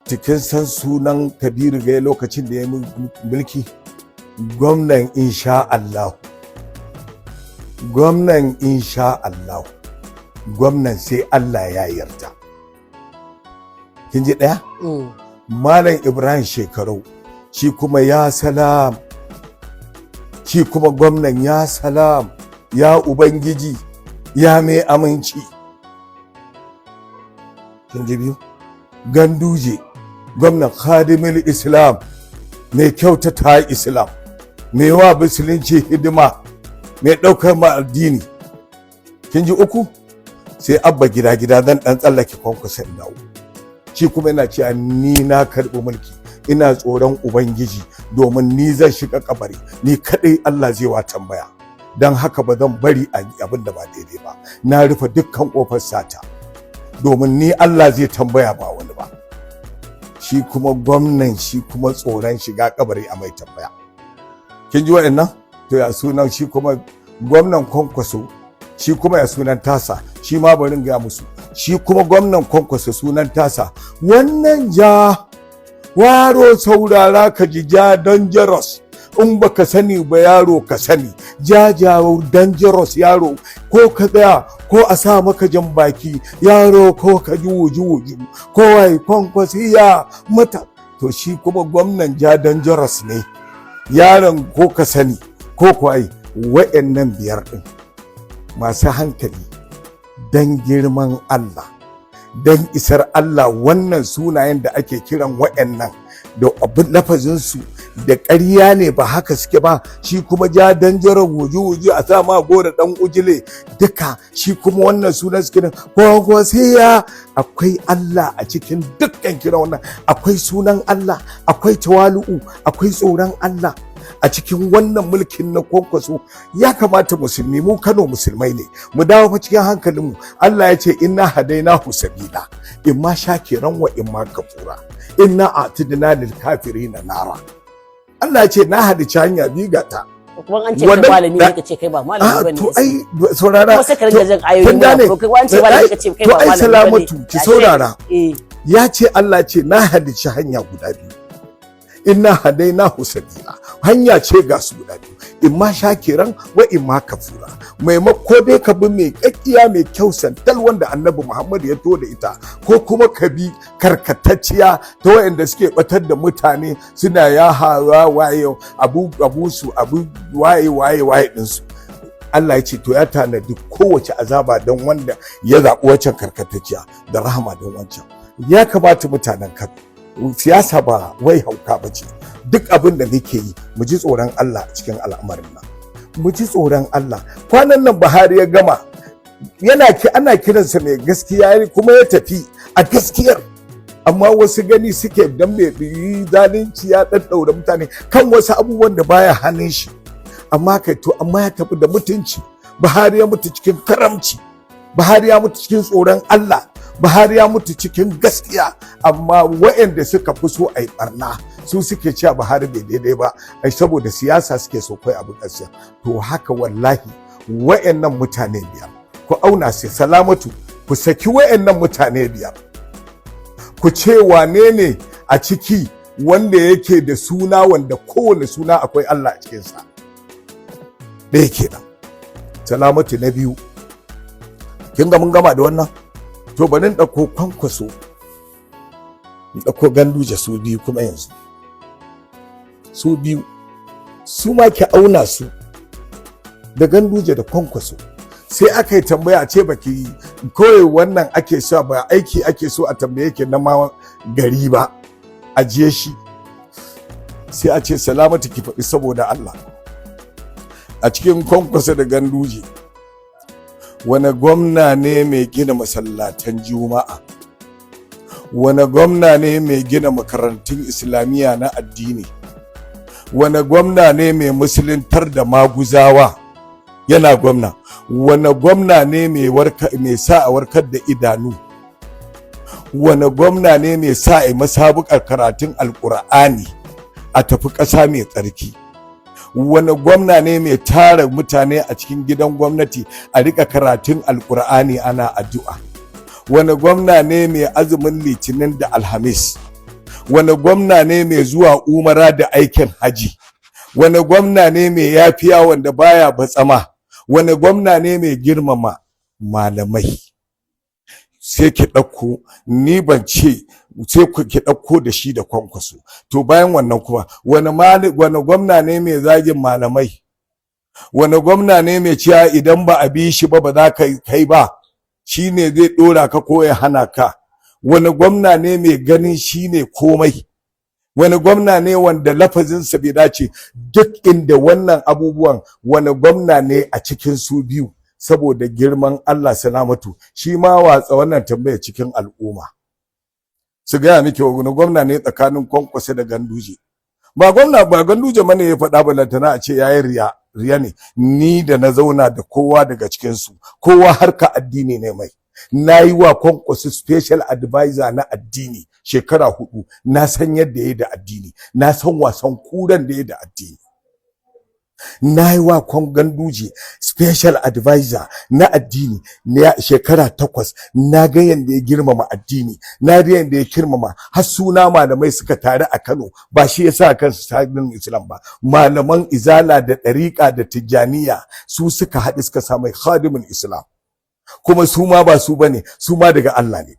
cikin san sunan Kabiru Gaya lokacin da ya yi mulki? Gwamnan insha Allah. Gwamnan insha Allah. Gwamnan sai Allah ya yarda. Kin ji ɗaya? Malam Ibrahim Shekarau shi kuma ya salam. Shi kuma gwamnan ya salam, ya Ubangiji, ya mai aminci. Kin ji biyu? Ganduje, gwamnan Khadimul Islam, mai kyautata Islam, mai wa musulunci hidima, mai ɗaukar ma addini. Kin ji uku? Sai Abba gida zan ɗan tsallake Kwankwaso in dawo. Shi kuma yana cewa ni na karɓi mulki, ina tsoron Ubangiji domin ni zan shiga kabari, ni kaɗai Allah zai wa tambaya. Don haka ba zan bari a abin da ba daidai ba. Na rufe dukkan ƙofar sata domin ni Allah zai tambaya ba wani ba. Shi kuma gwamnan shi kuma tsoron shiga kabari a mai tambaya. Kin ji waɗannan? To ya sunan shi kuma gwamnan Kwankwaso, shi kuma ya sunan tasa, shi ma bari gaya musu. Shi kuma gwamnan Kwankwaso sunan tasa, wannan ja waro saurara ka ji ja dangerous, in baka sani ba yaro ka sani, ja jawo dangerous yaro, ko ka tsaya ko a sa maka jan baki yaro, ko ka ji wuji ko wai Kwankwasiya mata. To shi kuma gwamnan ja dangerous ne, yaron ko ka sani ko kuwa wa'annan biyar din masu hankali dan girman Allah, dan isar Allah, wannan sunayen da ake kiran wa'annan da abin lafazinsu da ƙarya ne ba haka suke ba. Shi kuma ja danjara wuju a sa ma gora dan ujile duka, shi kuma wannan sunan suke nan Kwankwasiya. Akwai Allah a cikin dukkan kiran wannan, akwai sunan Allah, akwai tawalu'u, akwai tsoron Allah a cikin wannan mulkin na Kwankwaso. Ya kamata musulmi, mu Kano musulmai ne, mu dawo fa cikin hankalinmu. Allah ya ce inna hadainahu sabila imma shakiran wa imma kafura inna a'tadna lil kafirina nara. Allah ya ce na hadici hanya biga ta. Kuma an ce kai malami ne kace kai ba malami bane. To ai saurara. Kuma sai ka ringa jin ayoyin nan, ko kai wance malami kace kai ba malami bane. To ai Salamatu ki saurara. Ya ce Allah ce na hadici hanya guda biyu. Inna hadainahu sabila, hanya ce ga su guda biyu, imma shakiran wa imma kafura. Maimako dai ka bi mai kakkiya mai kyau santal wanda Annabi Muhammad ya to da ita, ko kuma ka bi karkatacciya ta wayanda suke batar da mutane suna ya hawa waye abu su abu waye din su. Allah ya ce to ya tanadi kowace azaba don wanda ya zaɓi wancan karkatacciya da rahama don wancan. Ya kamata mutanen Kano, siyasa ba wai hauka ba ce. Duk abin da nake yi mu ji tsoron Allah a cikin al'amarin nan, mu ji tsoron Allah. Kwanan nan Buhari ya gama, ana kiransa mai gaskiya kuma ya tafi a gaskiyar, amma wasu gani suke dan bai yi zalunci ya daddaura mutane kan wasu abubuwan da baya hannun shi. Amma kai to amma ya tafi da mutunci. Buhari ya mutu cikin karamci, Buhari ya mutu cikin tsoron Allah, Buhari ya mutu cikin gaskiya. Amma waɗanda suka fi so a yi barna su suke cewa Buhari bai daidai ba, ai saboda siyasa suke so kai abu gaskiya. To haka wallahi waɗannan mutane biyar ku auna sai Salamatu, ku saki waɗannan mutane biyar, ku ce wane ne a ciki wanda yake da suna wanda kowane suna akwai Allah a cikinsa. Da yake nan Salamatu. Na biyu, kin ga mun gama da wannan, to bari in ɗauko Kwankwaso, in ɗauko Ganduje, su biyu kuma yanzu su biyu su ma ki auna su da Ganduje da Kwankwaso. Sai aka yi tambaya ce baki kawai wannan ake so ba aiki ake so a tambaye ke na ma gari ba, ajiye shi. Sai a ce Salamatu ki faɗi saboda Allah, a cikin Kwankwaso da Ganduje wane gwamna ne mai gina masallatan juma'a, wane gwamna ne mai gina makarantun islamiyya na addini, wane gwamna ne mai musuluntar da maguzawa yana gwamna, wane gwamna ne mai sa a warkar da idanu, wane gwamna ne mai sa a masabukar karatun alkur'ani a tafi ƙasa mai tsarki, wani gwamna ne mai tara mutane a cikin gidan gwamnati a rika karatun alkur'ani ana addu'a, wani gwamna ne mai azumin litinin da alhamis, wani gwamna ne mai zuwa umara da aikin haji, wani gwamna ne mai yafiya wanda baya batsama, wani gwamna ne mai girmama malamai. Sai ki ɗauko, ni ban ce sai ki ɗauko da shi da Kwankwaso. To bayan wannan kuma wani gwamna ne mai zagin malamai, wani gwamna ne mai cewa idan ba a bi shi ba ba za ka kai ba, shi ne zai ɗora ka ko ya hana ka. Wani gwamna ne mai ganin shi ne komai, wani gwamna ne wanda lafazinsa bai dace. Duk inda wannan abubuwan, wani gwamna ne a cikin su biyu, saboda girman Allah Salamatu, shi ma watsa wannan tambaya cikin al'umma su gaya miki wani gwamna ne tsakanin Kwankwaso da Ganduje. Ba Ganduje mana ya faɗa balantana a ce yayi riya ne. Ni da na zauna da kowa daga cikinsu, kowa harka addini ne mai. Na yi wa Kwankwaso special advisor na addini shekara 4, na san yadda ya da addini, na san wasan kuran da ya da addini. Na yi wa Ganduje special advisor na addini na shekara 8, na ga yadda ya girmama addini, na ga yadda ya girmama har suna malamai suka tare a Kano, ba shi yasa kansu sabin Islam ba, malaman izala da ɗariƙa da tijjaniya su suka haɗu suka sa mai khadimul Islam, kuma su ma ba su bane, su ma daga Allah ne.